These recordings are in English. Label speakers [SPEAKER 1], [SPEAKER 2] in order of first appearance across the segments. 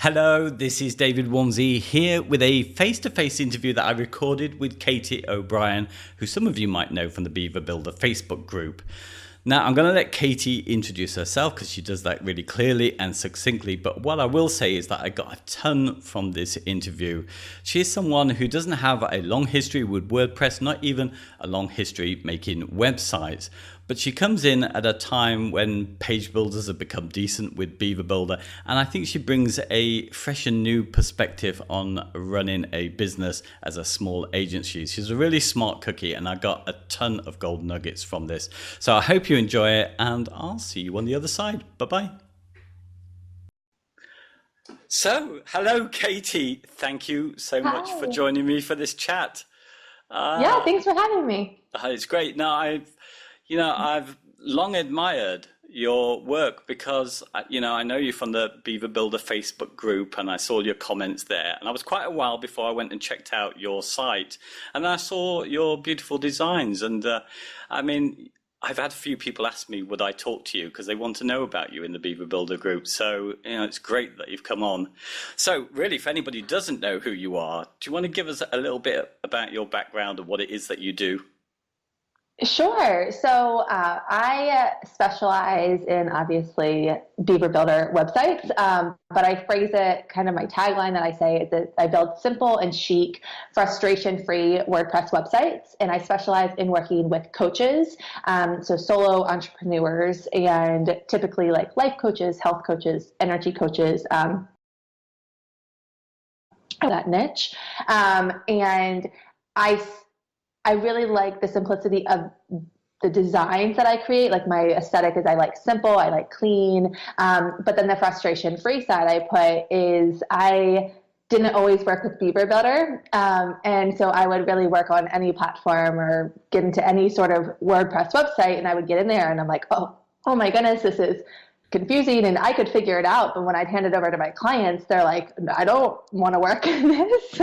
[SPEAKER 1] Hello, this is David Waumsley here with a face-to-face interview that I recorded with Katie O'Brien, who some of you might know from the Beaver Builder Facebook group. Now, I'm going to let Katie introduce herself because she does that really clearly and succinctly. But what I will say is that I got a ton from this interview. She is someone who doesn't have a long history with WordPress, not even a long history making websites. But she comes in at a time when page builders have become decent with Beaver Builder. And I think she brings a fresh and new perspective on running a business as a small agency. She's a really smart cookie, and I got a ton of gold nuggets from this. So I hope you enjoy it, and I'll see you on the other side. Bye-bye. So, hello, Katie. Thank you so much for joining me for this chat.
[SPEAKER 2] Yeah, thanks for having me.
[SPEAKER 1] It's great. Now, I've long admired your work because, I know you from the Beaver Builder Facebook group, and I saw your comments there. And I was quite a while before I went and checked out your site, and I saw your beautiful designs. And I've had a few people ask me, would I talk to you? Because they want to know about you in the Beaver Builder group. So, it's great that you've come on. So really, if anybody doesn't know who you are, do you want to give us a little bit about your background and what it is that you do?
[SPEAKER 2] Sure. So I specialize in, obviously, Beaver Builder websites, but I phrase it kind of my tagline that I say is that I build simple and chic, frustration-free WordPress websites, and I specialize in working with coaches, so solo entrepreneurs, and typically like life coaches, health coaches, energy coaches, that niche, and I really like the simplicity of the designs that I create. Like my aesthetic is I like simple, I like clean. But then the frustration-free side I put is I didn't always work with Beaver Builder. And so I would really work on any platform or get into any sort of WordPress website, and I would get in there and I'm like, oh my goodness, this is confusing, and I could figure it out. But when I'd hand it over to my clients, they're like, I don't want to work in this.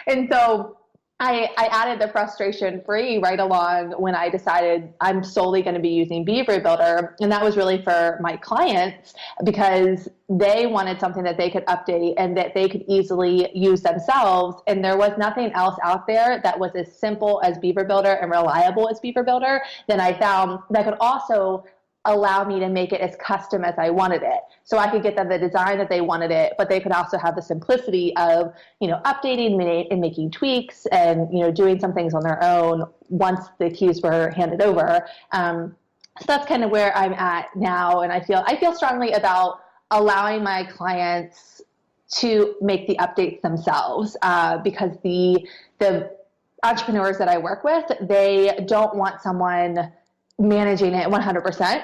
[SPEAKER 2] And so I added the frustration free right along when I decided I'm solely going to be using Beaver Builder. And that was really for my clients because they wanted something that they could update and that they could easily use themselves. And there was nothing else out there that was as simple as Beaver Builder and reliable as Beaver Builder. Then I found that could also allow me to make it as custom as I wanted it. So I could get them the design that they wanted it, but they could also have the simplicity of, updating and making tweaks and, doing some things on their own once the keys were handed over. So that's kind of where I'm at now. And I feel strongly about allowing my clients to make the updates themselves, because the entrepreneurs that I work with, they don't want someone managing it 100%.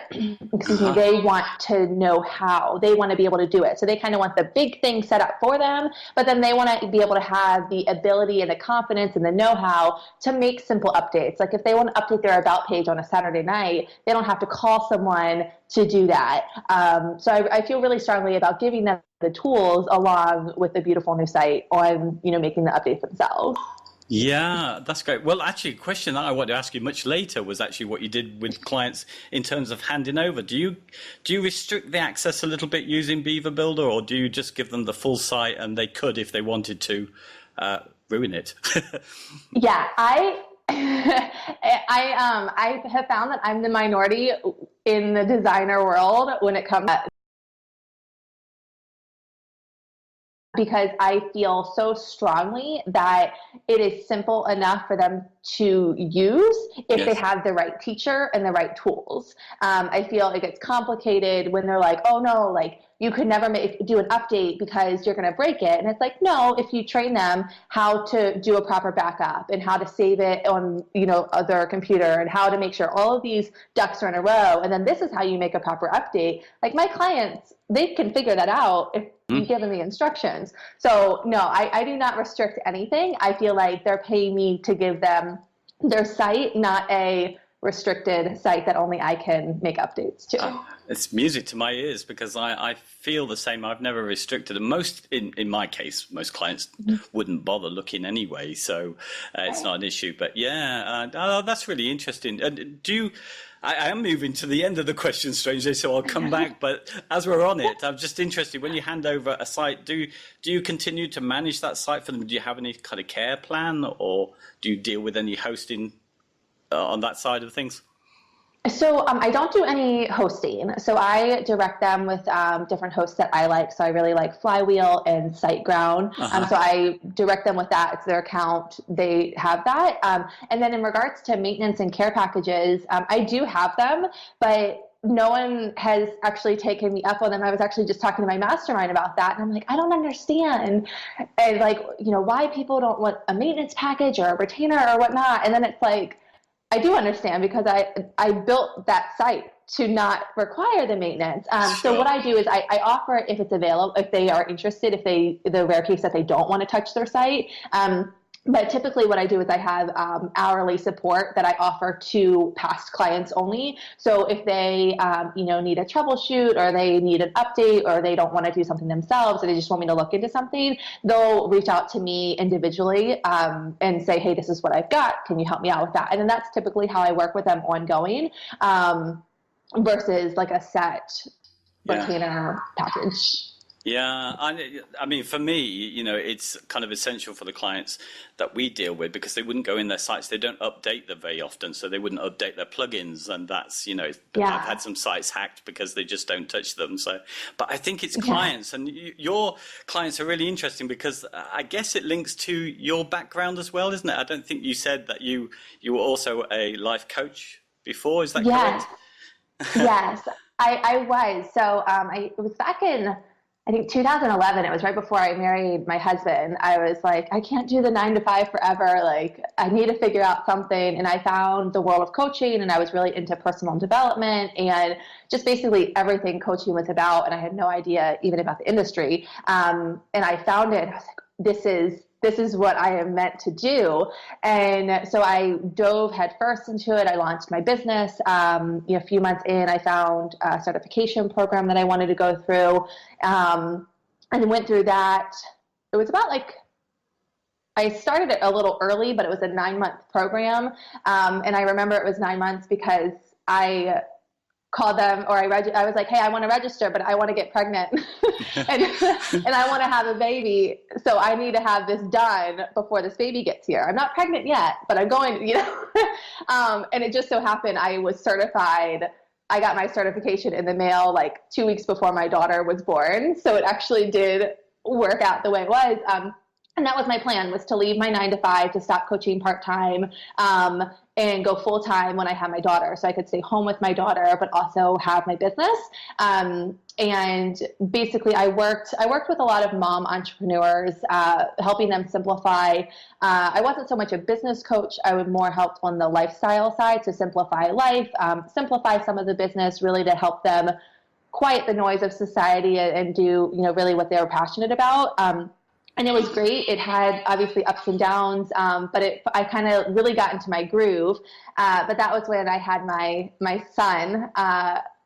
[SPEAKER 2] Excuse me. They want to know how. They want to be able to do it. So they kind of want the big thing set up for them, but then they want to be able to have the ability and the confidence and the know-how to make simple updates. Like if they want to update their about page on a Saturday night, they don't have to call someone to do that. So I feel really strongly about giving them the tools along with the beautiful new site on, making the updates themselves.
[SPEAKER 1] Yeah, that's great. Well, actually, a question that I wanted to ask you much later was actually what you did with clients in terms of handing over. Do you restrict the access a little bit using Beaver Builder, or do you just give them the full site and they could, if they wanted to, ruin it?
[SPEAKER 2] Yeah, I have found that I'm the minority in the designer world when it comes to, because I feel so strongly that it is simple enough for them to use if they have the right teacher and the right tools. I feel like it's complicated when they're like, oh no, like you could never do an update because you're going to break it. And it's like, no, if you train them how to do a proper backup and how to save it on, their computer and how to make sure all of these ducks are in a row. And then this is how you make a proper update. Like my clients, they can figure that out if you give them the instructions. So no, I do not restrict anything. I feel like they're paying me to give them their site, not a restricted site that only I can make updates to.
[SPEAKER 1] It's music to my ears because I feel the same. I've never restricted them. In my case, most clients wouldn't bother looking anyway, so it's not an issue. But yeah, that's really interesting. Do you I am moving to the end of the question, strangely, so I'll come back. But as we're on it, I'm just interested, when you hand over a site, do you continue to manage that site for them? Do you have any kind of care plan, or do you deal with any hosting on that side of things?
[SPEAKER 2] So I don't do any hosting. So I direct them with different hosts that I like. So I really like Flywheel and SiteGround. So I direct them with that. It's their account. They have that. And then in regards to maintenance and care packages, I do have them, but no one has actually taken me up on them. I was actually just talking to my mastermind about that. And I'm like, I don't understand. And like, why people don't want a maintenance package or a retainer or whatnot. And then it's like, I do understand, because I built that site to not require the maintenance. So what I do is I offer it if it's available, if they are interested, the rare case that they don't want to touch their site. But typically what I do is I have hourly support that I offer to past clients only. So if they need a troubleshoot, or they need an update, or they don't want to do something themselves, or they just want me to look into something, they'll reach out to me individually and say, hey, this is what I've got. Can you help me out with that? And then that's typically how I work with them ongoing, versus like a set retainer package.
[SPEAKER 1] Yeah, I mean, for me, it's kind of essential for the clients that we deal with, because they wouldn't go in their sites. They don't update them very often, so they wouldn't update their plugins. And that's, I've had some sites hacked because they just don't touch them. So, but I think it's clients, and your clients are really interesting, because I guess it links to your background as well, isn't it? I don't think you said that you were also a life coach before. Is that correct?
[SPEAKER 2] Yes, I was. So it was back in, I think 2011, it was right before I married my husband. I was like, I can't do the 9-to-5 forever. Like, I need to figure out something. And I found the world of coaching, and I was really into personal development and just basically everything coaching was about. And I had no idea even about the industry. And I found it. I was like, this is what I am meant to do. And so I dove headfirst into it. I launched my business. A few months in, I found a certification program that I wanted to go through, and went through that. It was about I started it a little early, but it was a 9-month program. And I remember it was 9 months because I called them, or I was like, hey, I want to register, but I want to get pregnant and I want to have a baby. So I need to have this done before this baby gets here. I'm not pregnant yet, but I'm going, and it just so happened I was certified. I got my certification in the mail 2 weeks before my daughter was born. So it actually did work out the way it was. And that was my plan, was to leave my 9-to-5, to stop coaching part-time, and go full-time when I had my daughter. So I could stay home with my daughter, but also have my business. And basically I worked with a lot of mom entrepreneurs, helping them simplify. I wasn't so much a business coach. I would more help on the lifestyle side to simplify life, simplify some of the business, really to help them quiet the noise of society and do, really what they were passionate about. And it was great. It had obviously ups and downs, but I kind of really got into my groove. But that was when I had my son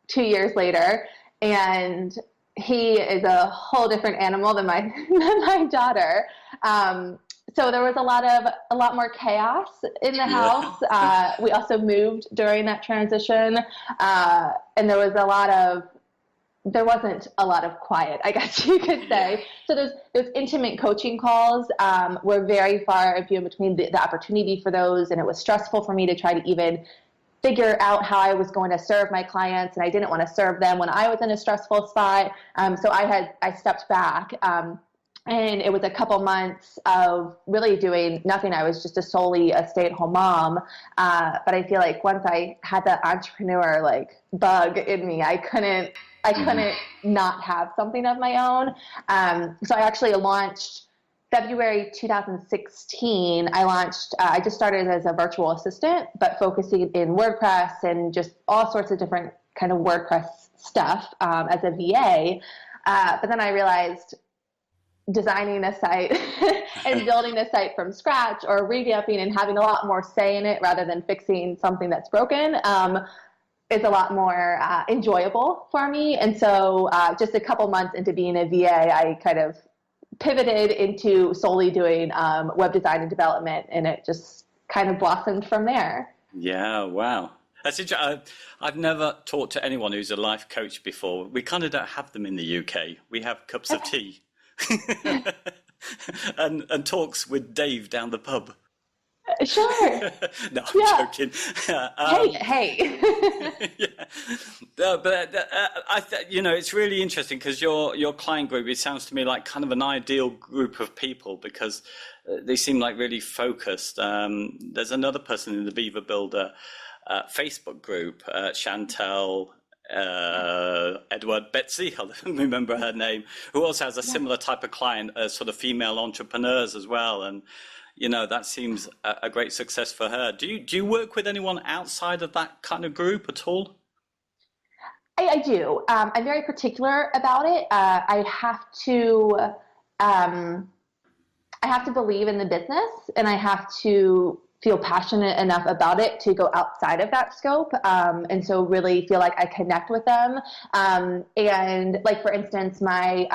[SPEAKER 2] 2 years later, and he is a whole different animal than my daughter. So there was a lot more chaos in the house. We also moved during that transition, and there wasn't a lot of quiet, I guess you could say. So those intimate coaching calls were very far and few in between, the opportunity for those. And it was stressful for me to try to even figure out how I was going to serve my clients. And I didn't want to serve them when I was in a stressful spot. So I stepped back. And it was a couple months of really doing nothing. I was just solely a stay-at-home mom. But I feel like once I had that entrepreneur bug in me, I couldn't not have something of my own. So I actually launched February 2016. I just started as a virtual assistant, but focusing in WordPress and just all sorts of different kind of WordPress stuff as a VA. But then I realized designing a site and building a site from scratch, or revamping and having a lot more say in it rather than fixing something that's broken, is a lot more enjoyable for me. And so just a couple months into being a VA, I kind of pivoted into solely doing web design and development, and it just kind of blossomed from there.
[SPEAKER 1] Yeah, wow. That's interesting. I've never talked to anyone who's a life coach before. We kind of don't have them in the UK. We have cups of tea and talks with Dave down the pub.
[SPEAKER 2] Sure.
[SPEAKER 1] No, I'm joking.
[SPEAKER 2] Hey.
[SPEAKER 1] Yeah. No, but it's really interesting because your client group, it sounds to me like kind of an ideal group of people because they seem like really focused. There's another person in the Beaver Builder Facebook group, Chantel, Edward, Betsy, I don't remember her name, who also has a similar type of client, sort of female entrepreneurs as well. And that seems a great success for her. Do you work with anyone outside of that kind of group at all?
[SPEAKER 2] I do. I'm very particular about it. I have to believe in the business, and I have to feel passionate enough about it to go outside of that scope. And so really feel like I connect with them. And like, for instance, my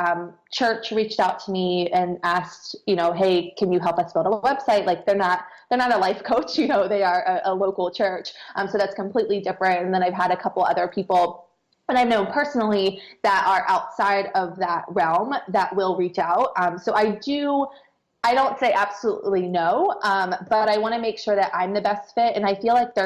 [SPEAKER 2] church reached out to me and asked, hey, can you help us build a website? Like they're not a life coach, they are a local church. So that's completely different. And then I've had a couple other people and I've known personally that are outside of that realm that will reach out. So I don't say absolutely no, but I want to make sure that I'm the best fit. And I feel like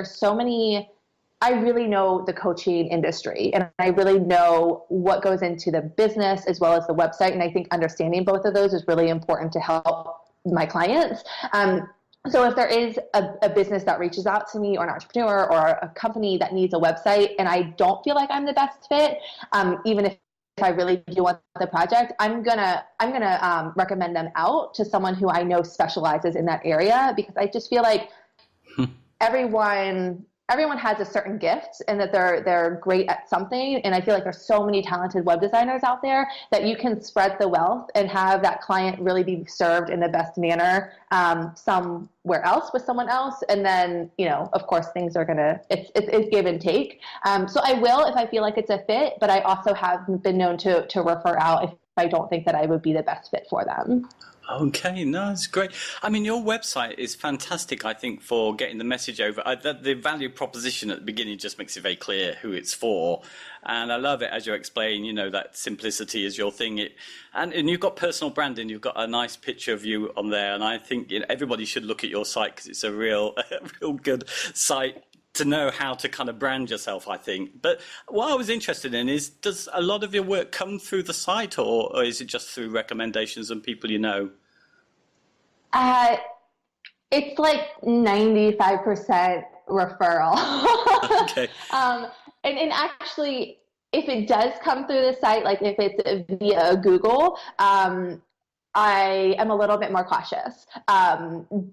[SPEAKER 2] I really know the coaching industry and I really know what goes into the business as well as the website. And I think understanding both of those is really important to help my clients. So if there is a business that reaches out to me or an entrepreneur or a company that needs a website and I don't feel like I'm the best fit, even if I really do want the project, I'm gonna recommend them out to someone who I know specializes in that area because I just feel like everyone has a certain gift and that they're great at something. And I feel like there's so many talented web designers out there that you can spread the wealth and have that client really be served in the best manner somewhere else with someone else. And then, of course, things are it's give and take. So I will if I feel like it's a fit, but I also have been known to refer out if I don't think that I would be the best fit for them.
[SPEAKER 1] Okay, no, it's great. I mean, your website is fantastic, I think, for getting the message over. The value proposition at the beginning just makes it very clear who it's for. And I love it as you explain, that simplicity is your thing. And you've got personal branding. You've got a nice picture of you on there. And I think everybody should look at your site because it's a real good site to know how to kind of brand yourself, I think. But what I was interested in is, does a lot of your work come through the site or is it just through recommendations and people you know?
[SPEAKER 2] It's like 95% referral.
[SPEAKER 1] Okay.
[SPEAKER 2] And actually, if it does come through the site, like if it's via Google, I am a little bit more cautious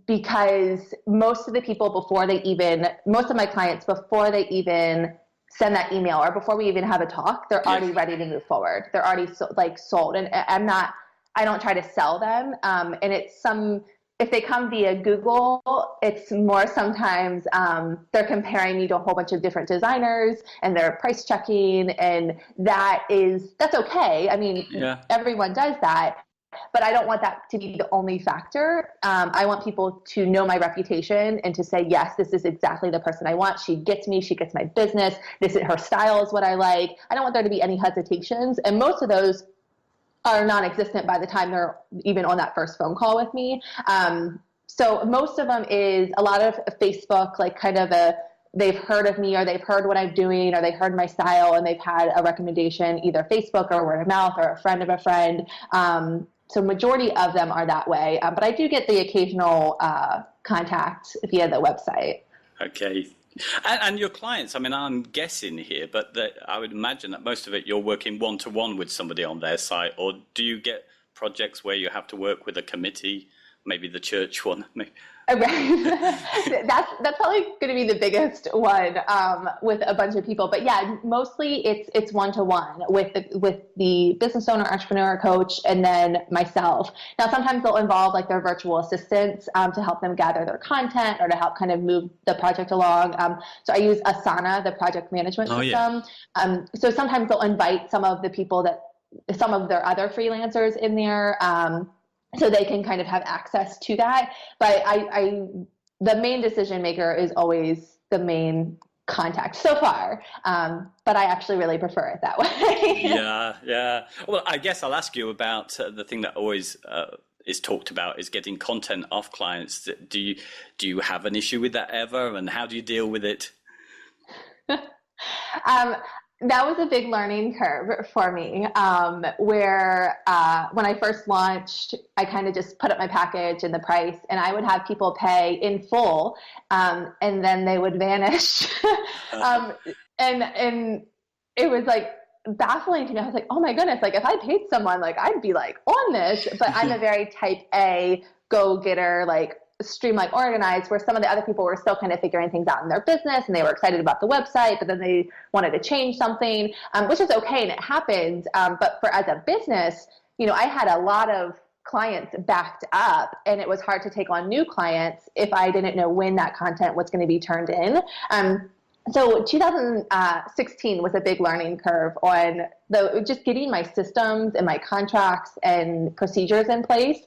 [SPEAKER 2] because most of my clients, before they even send that email or before we even have a talk, they're already ready to move forward. They're already sold. And I don't try to sell them. And if they come via Google, it's more sometimes they're comparing me to a whole bunch of different designers and they're price checking, and that's okay. I mean, Everyone does that. But I don't want that to be the only factor. I want people to know my reputation and to say, yes, this is exactly the person I want. She gets me. She gets my business. Her style is what I like. I don't want there to be any hesitations. And most of those are non-existent by the time they're even on that first phone call with me. So most of them is a lot of Facebook, like kind of they've heard of me or they've heard what I'm doing or they heard my style and they've had a recommendation, either Facebook or word of mouth or a friend of a friend. So majority of them are that way. But I do get the occasional contact via the website.
[SPEAKER 1] Okay. And your clients, I mean, I'm guessing here, but I would imagine that most of it you're working one-to-one with somebody on their site, or do you get projects where you have to work with a committee, maybe the church one?
[SPEAKER 2] Right. That's probably going to be the biggest one with a bunch of people. But yeah, mostly it's one-to-one with the business owner, entrepreneur, coach, and then myself. Now, sometimes they'll involve like their virtual assistants to help them gather their content or to help kind of move the project along. So I use Asana, the project management system. Yeah. So sometimes they'll invite some of their other freelancers in there. So they can kind of have access to that. But the main decision maker is always the main contact so far. But I actually really prefer it that way.
[SPEAKER 1] Yeah. Well, I guess I'll ask you about the thing that always is talked about is getting content off clients. Do you have an issue with that ever, and how do you deal with it?
[SPEAKER 2] That was a big learning curve for me, where when I first launched, I kind of just put up my package and the price, and I would have people pay in full, and then they would vanish. And it was like baffling to me. I was like, oh my goodness, like if I paid someone, like I'd be like on this, but I'm a very type A go-getter, like streamlined, organized, where some of the other people were still kind of figuring things out in their business, and they were excited about the website, but then they wanted to change something, which is okay, and it happens. But as a business, I had a lot of clients backed up, and it was hard to take on new clients if I didn't know when that content was going to be turned in. So 2016 was a big learning curve on just getting my systems and my contracts and procedures in place.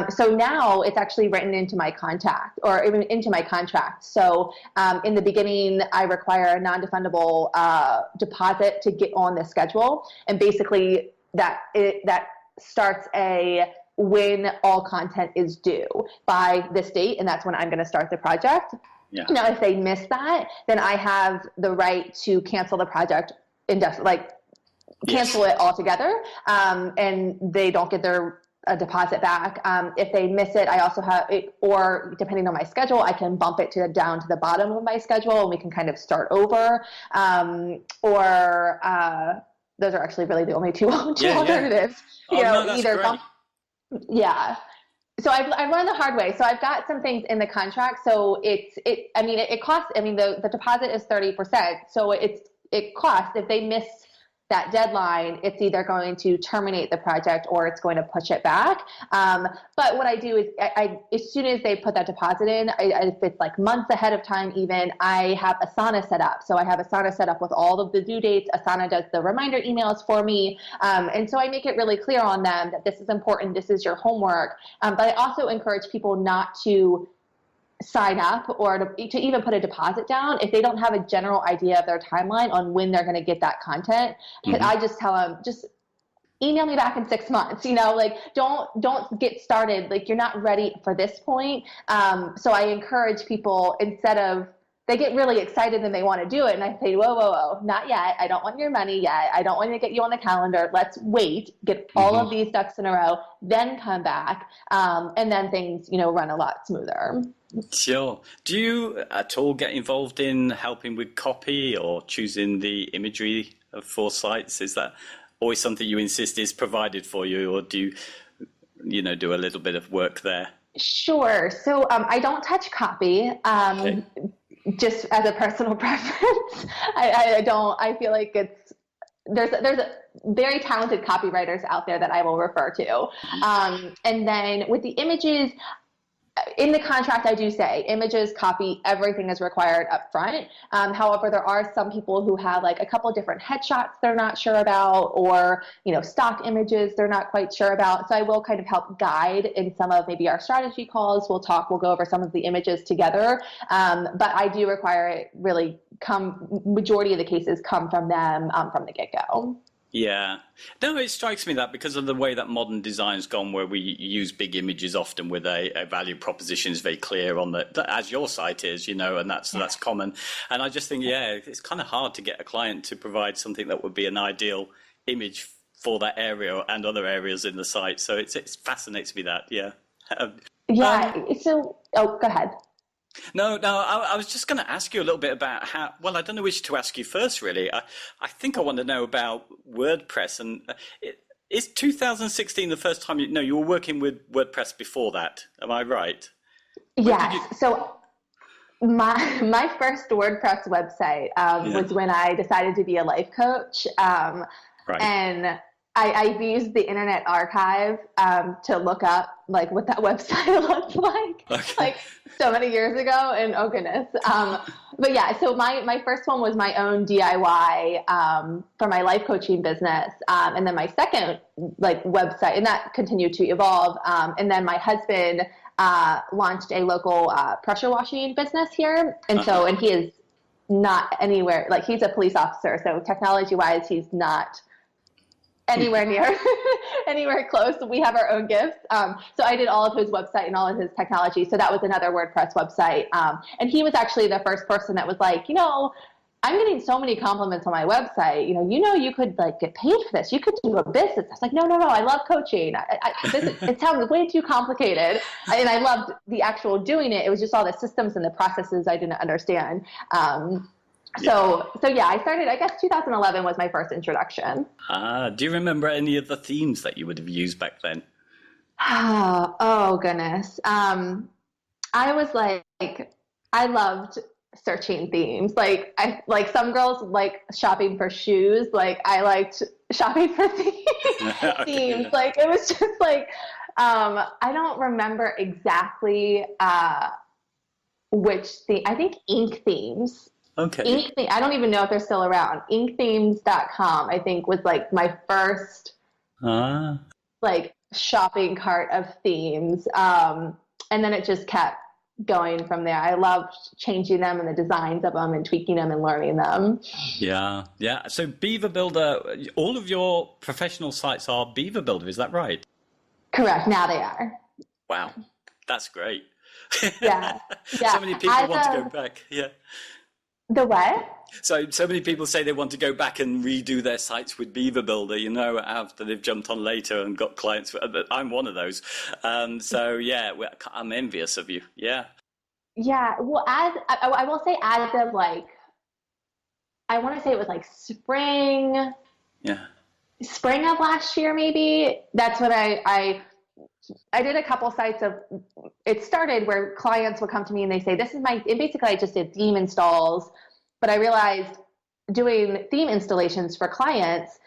[SPEAKER 2] So now it's actually written into my contract, or even into my contract. So in the beginning, I require a non-refundable deposit to get on the schedule, and basically that starts when all content is due by this date, and that's when I'm going to start the project. Yeah. Now, if they miss that, then I have the right to cancel the project cancel it altogether, and they don't get their deposit back. If they miss it, I also have it, or depending on my schedule, I can bump it down to the bottom of my schedule, and we can kind of start over. Those are actually really the only two alternatives. Yeah. So I've learned the hard way. So I've got some things in the contract. So it costs, the deposit is 30%. So it costs, if they miss that deadline, it's either going to terminate the project or it's going to push it back. But what I do is as soon as they put that deposit in, if it's like months ahead of time even, I have Asana set up. So I have Asana set up with all of the due dates. Asana does the reminder emails for me. And so I make it really clear on them that this is important, this is your homework. But I also encourage people not to sign up or to even put a deposit down if they don't have a general idea of their timeline on when they're going to get that content. Mm-hmm. I just tell them, just email me back in 6 months, don't get started. Like, you're not ready for this point. So I encourage people, instead of, they get really excited and they want to do it, and I say, whoa, not yet. I don't want your money yet. I don't want to get you on the calendar. Let's wait, get all of these ducks in a row, then come back. And then things, run a lot smoother.
[SPEAKER 1] Sure. Do you at all get involved in helping with copy or choosing the imagery for sites? Is that always something you insist is provided for you, or do you, do a little bit of work there?
[SPEAKER 2] Sure. So I don't touch copy. Okay. Just as a personal preference. I feel like there's very talented copywriters out there that I will refer to. And then with the images, in the contract, I do say images, copy, everything is required up front. However, there are some people who have like a couple of different headshots they're not sure about, or, stock images they're not quite sure about. So I will kind of help guide in some of maybe our strategy calls. We'll go over some of the images together. But I do require it really majority of the cases come from them from the get-go.
[SPEAKER 1] Yeah. No, it strikes me that because of the way that modern design's gone, where we use big images often with a value proposition is very clear on as your site is, and that's common. And I just think, it's kind of hard to get a client to provide something that would be an ideal image for that area and other areas in the site. So it fascinates me that,
[SPEAKER 2] So, go ahead.
[SPEAKER 1] No, I was just going to ask you a little bit about I don't know which to ask you first, really. I think I want to know about WordPress. And is 2016 the first time you were working with WordPress before that? Am I right?
[SPEAKER 2] Yes. So my first WordPress website was when I decided to be a life coach. Right. And I used the Internet Archive to look up like what that website looked like, like so many years ago, and oh goodness. But yeah, so my first one was my own DIY for my life coaching business, and then my second website, and that continued to evolve. And then my husband launched a local pressure washing business here, and he is not anywhere, like he's a police officer, so technology wise he's not anywhere near anywhere close. We have our own gifts. So I did all of his website and all of his technology. So that was another WordPress website. And he was actually the first person that was like, I'm getting so many compliments on my website. You could like get paid for this. You could do a business. I was like, no. I love coaching. It sounds way too complicated. And I loved the actual doing it. It was just all the systems and the processes I didn't understand. So yeah, I started, I guess 2011 was my first introduction.
[SPEAKER 1] Do you remember any of the themes that you would have used back then?
[SPEAKER 2] Oh goodness. I was like, I loved searching themes. Like some girls like shopping for shoes. Like I liked shopping for themes. Themes. Like it was just like, I don't remember exactly, which theme. I think ink themes.
[SPEAKER 1] Okay.
[SPEAKER 2] I don't even know if they're still around. Inkthemes.com, I think, was like my first like shopping cart of themes. And then it just kept going from there. I loved changing them and the designs of them and tweaking them and learning them.
[SPEAKER 1] Yeah. So Beaver Builder, all of your professional sites are Beaver Builder, is that right?
[SPEAKER 2] Correct. Now they are.
[SPEAKER 1] Wow. That's great.
[SPEAKER 2] Yeah.
[SPEAKER 1] So many people want to go back. Yeah.
[SPEAKER 2] The what?
[SPEAKER 1] So many people say they want to go back and redo their sites with Beaver Builder, after they've jumped on later and got clients. I'm one of those. So yeah, I'm envious of you. Yeah. Yeah.
[SPEAKER 2] Well, I will say as of like, I want to say it was like spring.
[SPEAKER 1] Yeah. Spring
[SPEAKER 2] of last year, maybe. That's when I did a couple sites of, it started where clients would come to me and they say, basically I just did theme installs, but I realized doing theme installations for clients,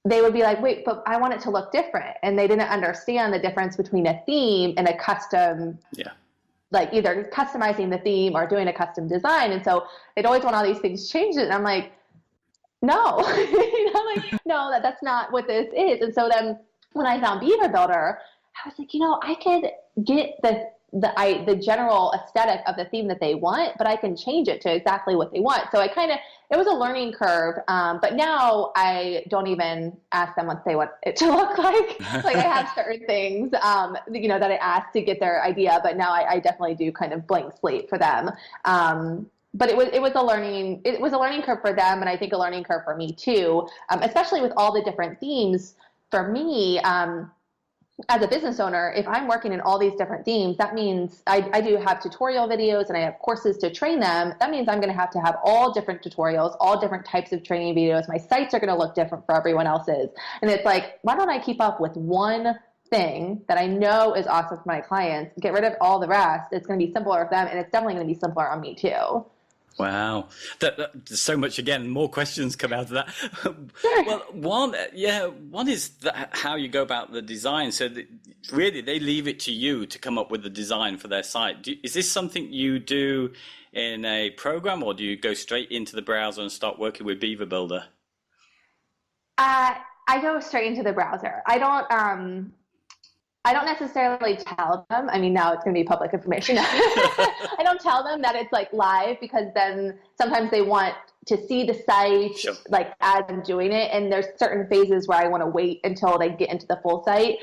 [SPEAKER 2] they would be like, wait, but I want it to look different. And they didn't understand the difference between a theme and a custom, like either customizing the theme or doing a custom design. And so they'd always want all these things changed. And I'm like, no, no, that's not what this is. And so then when I found Beaver Builder, I was like, I could get the general aesthetic of the theme that they want, but I can change it to exactly what they want. So it was a learning curve. But now I don't even ask them what they want it to look like. Like I have certain things, that I ask to get their idea, but now I definitely do kind of blank slate for them. But it was a learning curve for them. And I think a learning curve for me too, especially with all the different themes for me, as a business owner, if I'm working in all these different themes, that means I do have tutorial videos and I have courses to train them. That means I'm going to have all different tutorials, all different types of training videos. My sites are going to look different for everyone else's. And it's like, why don't I keep up with one thing that I know is awesome for my clients, get rid of all the rest. It's going to be simpler for them, and it's definitely going to be simpler on me too.
[SPEAKER 1] Wow. There's so much, again, more questions come out of that.
[SPEAKER 2] Sure.
[SPEAKER 1] Well, one is how you go about the design. So really, they leave it to you to come up with the design for their site. Is this something you do in a program, or do you go straight into the browser and start working with Beaver Builder?
[SPEAKER 2] I go straight into the browser. I don't necessarily tell them. I mean, now it's going to be public information. I don't tell them that it's like live, because then sometimes they want to see the site,
[SPEAKER 1] sure,
[SPEAKER 2] like as I'm doing it. And there's certain phases where I want to wait until they get into the full site.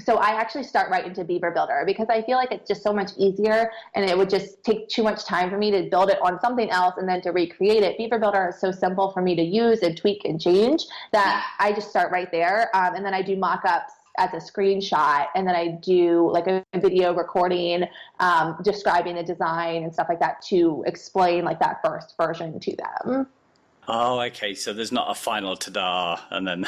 [SPEAKER 2] So I actually start right into Beaver Builder, because I feel like it's just so much easier, and it would just take too much time for me to build it on something else and then to recreate it. Beaver Builder is so simple for me to use and tweak and change that I just start right there. And then I do mock-ups as a screenshot, and then I do like a video recording describing the design and stuff like that to explain like that first version to them.
[SPEAKER 1] Oh, okay. So there's not a final ta-da, and then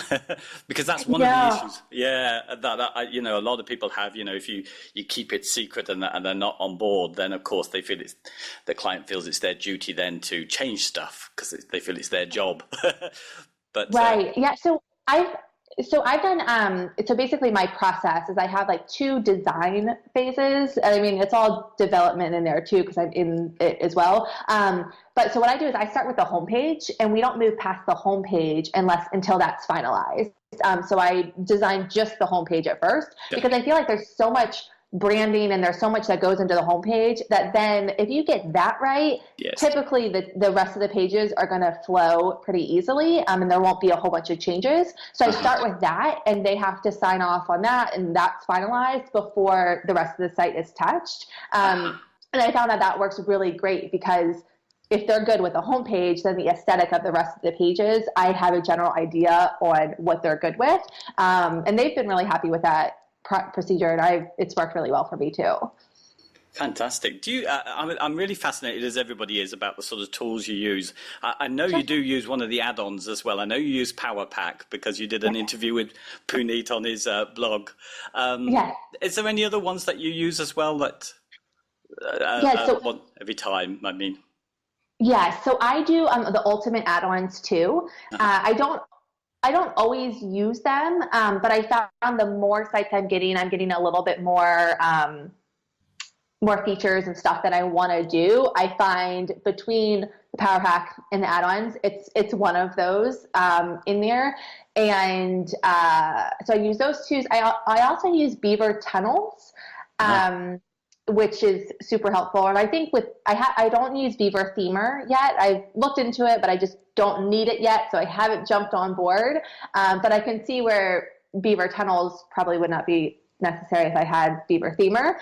[SPEAKER 1] because that's one of the issues. Yeah, that a lot of people have. If you keep it secret and they're not on board, then of course they feel the client feels it's their duty then to change stuff because they feel it's their job. But
[SPEAKER 2] right, yeah. So I've done, so basically my process is I have like 2 design phases. I mean, it's all development in there too, because I'm in it as well. But so what I do is I start with the homepage, and we don't move past the homepage until that's finalized. So I design just the homepage at first, because I feel like there's so much branding and there's so much that goes into the homepage that then if you get that right,
[SPEAKER 1] Yes.
[SPEAKER 2] typically the rest of the pages are going to flow pretty easily, and there won't be a whole bunch of changes. So I start with that, and they have to sign off on that, and that's finalized before the rest of the site is touched. And I found that works really great because if they're good with the homepage, then the aesthetic of the rest of the pages, I have a general idea on what they're good with. And they've been really happy with that procedure, and it's worked really well for me too.
[SPEAKER 1] Fantastic. Do you? I'm really fascinated, as everybody is, about the sort of tools you use. I know you do use one of the add-ons as well. I know you use PowerPack because you did an interview with Puneet on his blog. Is there any other ones that you use as well that every time? I mean.
[SPEAKER 2] Yeah, so I do the ultimate add-ons too. I don't always use them, but I found the more sites I'm getting a little bit more features and stuff that I want to do. I find between the Power Pack and the add-ons, it's one of those in there. And so I use those two. I also use Beaver Tunnels, which is super helpful. And I think I don't use Beaver Themer yet. I've looked into it, but I just don't need it yet. So I haven't jumped on board. But I can see where Beaver Tunnels probably would not be necessary if I had Beaver Themer.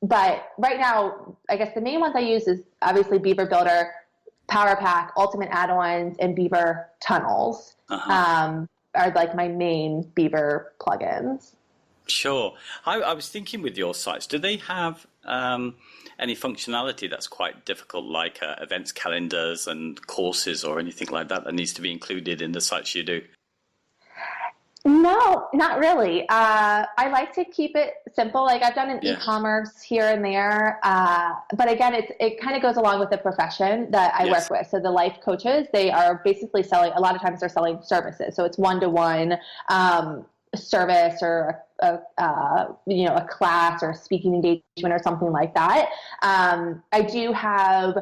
[SPEAKER 2] But right now, I guess the main ones I use is obviously Beaver Builder, Power Pack, Ultimate Add-ons, and Beaver Tunnels are like my main Beaver plugins.
[SPEAKER 1] Sure. I was thinking with your sites, do they have any functionality that's quite difficult, like events calendars and courses or anything like that needs to be included in the sites you do?
[SPEAKER 2] No, not really. I like to keep it simple. Like I've done an e-commerce here and there, but again, it kind of goes along with the profession that I work with. So the life coaches, they are basically selling. A lot of times they're selling services. So it's one-to-one service or a class or a speaking engagement or something like that. I do have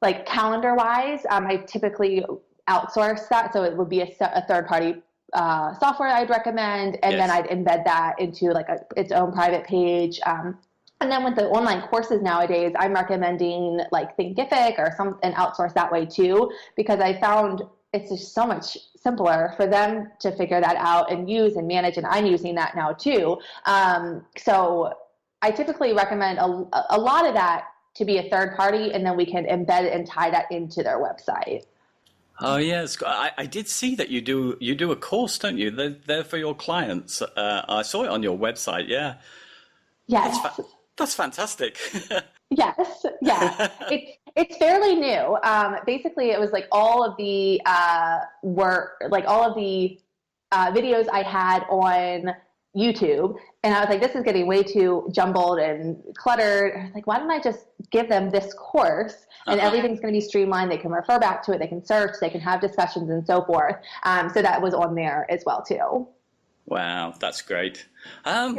[SPEAKER 2] like calendar-wise. I typically outsource that, so it would be a third-party software I'd recommend, and then I'd embed that into like its own private page. And then with the online courses nowadays, I'm recommending like Thinkific or and outsource that way too, because I found it's just so much simpler for them to figure that out and use and manage, and I'm using that now too. So I typically recommend a lot of that to be a third party, and then we can embed and tie that into their website.
[SPEAKER 1] Oh yes, I did see that you do a course, don't you? They're for your clients. I saw it on your website. Yeah.
[SPEAKER 2] Yes.
[SPEAKER 1] That's fantastic.
[SPEAKER 2] Yes. Yeah. It's fairly new. Basically, it was like all of the videos I had on YouTube, and I was like, this is getting way too jumbled and cluttered. I was like, why don't I just give them this course, and everything's going to be streamlined. They can refer back to it. They can search. They can have discussions and so forth. So that was on there as well too.
[SPEAKER 1] Wow, that's great. I'm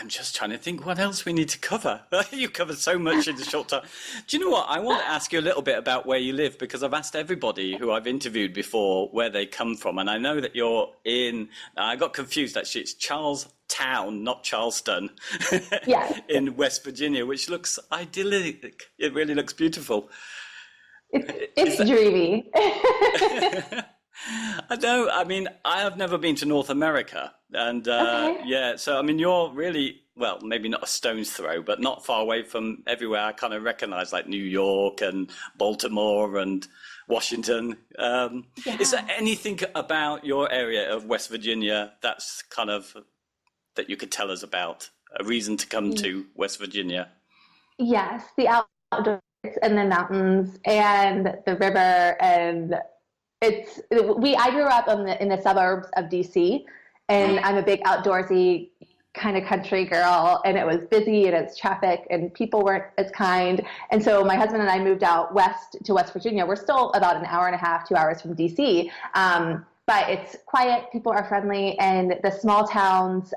[SPEAKER 1] just trying to think what else we need to cover. You covered so much in a short time. Do you know what? I want to ask you a little bit about where you live, because I've asked everybody who I've interviewed before where they come from. And I know that you're I got confused actually. It's Charlestown, not Charleston, in West Virginia, which looks idyllic. It really looks beautiful.
[SPEAKER 2] It's dreamy.
[SPEAKER 1] I know. I mean, I have never been to North America, and so I mean, you're really, well, maybe not a stone's throw, but not far away from everywhere I kind of recognize, like New York and Baltimore and Washington. Is there anything about your area of West Virginia that's kind of that you could tell us about, a reason to come to West Virginia? Yes,
[SPEAKER 2] the outdoors and the mountains and the river, and I grew up in the suburbs of DC, and I'm a big outdoorsy kind of country girl, and it was busy and it's traffic and people weren't as kind. And so my husband and I moved out west to West Virginia. We're still about an hour and a half, 2 hours from DC. But it's quiet, people are friendly, and the small towns,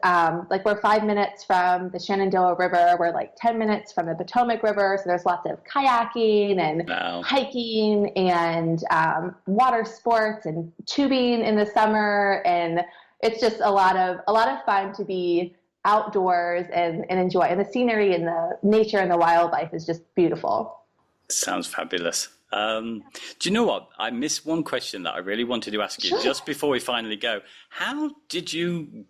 [SPEAKER 2] like we're 5 minutes from the Shenandoah River, we're like 10 minutes from the Potomac River, so there's lots of kayaking and hiking and water sports and tubing in the summer, and it's just a lot of fun to be outdoors and enjoy. And the scenery and the nature and the wildlife is just beautiful.
[SPEAKER 1] Sounds fabulous. Do you know what? I missed one question that I really wanted to ask you
[SPEAKER 2] Sure.
[SPEAKER 1] just before we finally go. How did you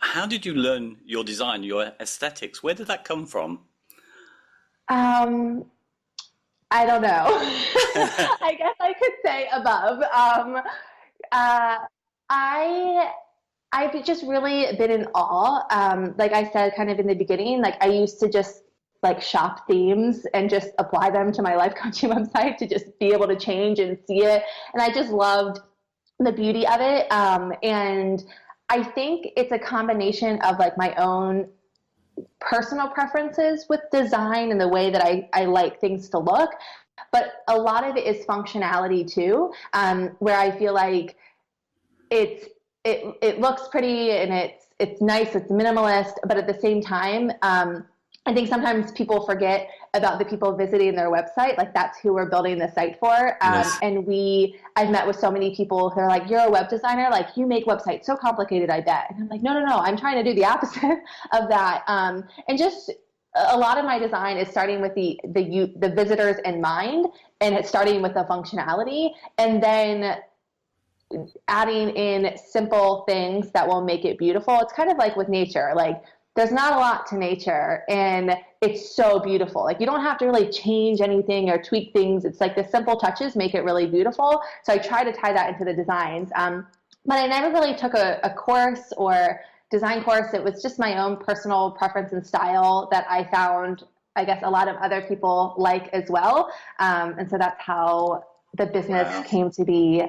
[SPEAKER 1] learn your design, your aesthetics? Where did that come from?
[SPEAKER 2] Um, I don't know. I guess I could say above. Uh, I I've just really been in awe. Like I said, kind of in the beginning, like I used to just like shop themes and just apply them to my life coaching website to just be able to change and see it. And I just loved the beauty of it. And I think it's a combination of like my own personal preferences with design and the way that I like things to look. But a lot of it is functionality too, where I feel like it looks pretty and it's nice, it's minimalist, but at the same time, I think sometimes people forget about the people visiting their website. Like that's who we're building the site for.
[SPEAKER 1] Yes.
[SPEAKER 2] And I've met with so many people who are like, you're a web designer, like you make websites so complicated, I bet. And I'm like, no, I'm trying to do the opposite of that. And just a lot of my design is starting with the visitors in mind, and it's starting with the functionality, and then adding in simple things that will make it beautiful. It's kind of like with nature. Like there's not a lot to nature and it's so beautiful. Like you don't have to really change anything or tweak things. It's like the simple touches make it really beautiful. So I try to tie that into the designs. But I never really took a course or design course. It was just my own personal preference and style that I found, I guess, a lot of other people like as well. And so that's how the business
[SPEAKER 1] Wow.
[SPEAKER 2] came to be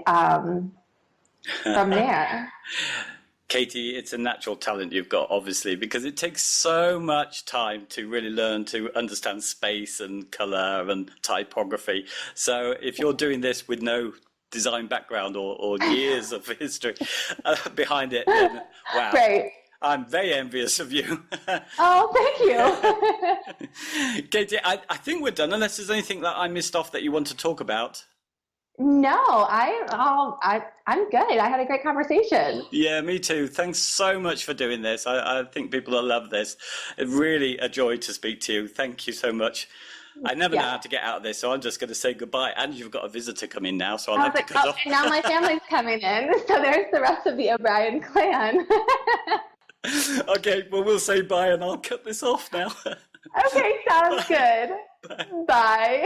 [SPEAKER 2] from there.
[SPEAKER 1] Katie, it's a natural talent you've got, obviously, because it takes so much time to really learn to understand space and color and typography. So if you're doing this with no design background or years of history behind it, then wow.
[SPEAKER 2] Right.
[SPEAKER 1] I'm very envious of you.
[SPEAKER 2] Oh, thank you.
[SPEAKER 1] Katie, I think we're done, unless there's anything that I missed off that you want to talk about.
[SPEAKER 2] No, I'm good. I had a great conversation.
[SPEAKER 1] Yeah, me too. Thanks so much for doing this. I think people will love this. It's really a joy to speak to you. Thank you so much. I never know how to get out of this, so I'm just going to say goodbye. And you've got a visitor coming now, so I'll have to cut off.
[SPEAKER 2] And now my family's coming in, so there's the rest of the O'Brien clan.
[SPEAKER 1] Okay, well, we'll say bye and I'll cut this off now.
[SPEAKER 2] Okay, sounds good. Bye.